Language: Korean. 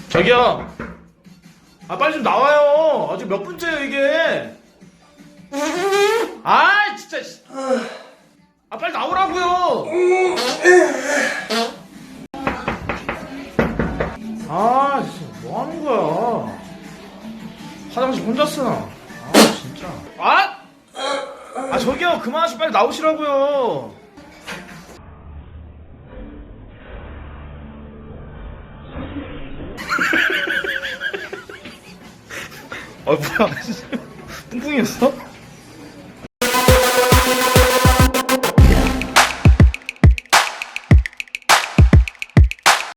저기요. 아, 빨리 좀 나와요. 아직 몇 분째예요, 이게. 아, 진짜. 아, 빨리 나오라고요. 아, 진짜 뭐 하는 거야? 화장실 혼자 쓰나? 아, 진짜. 아! 아, 저기요. 그만하시고 빨리 나오시라고요. 아, 뭐야. 뿡뿡이었어?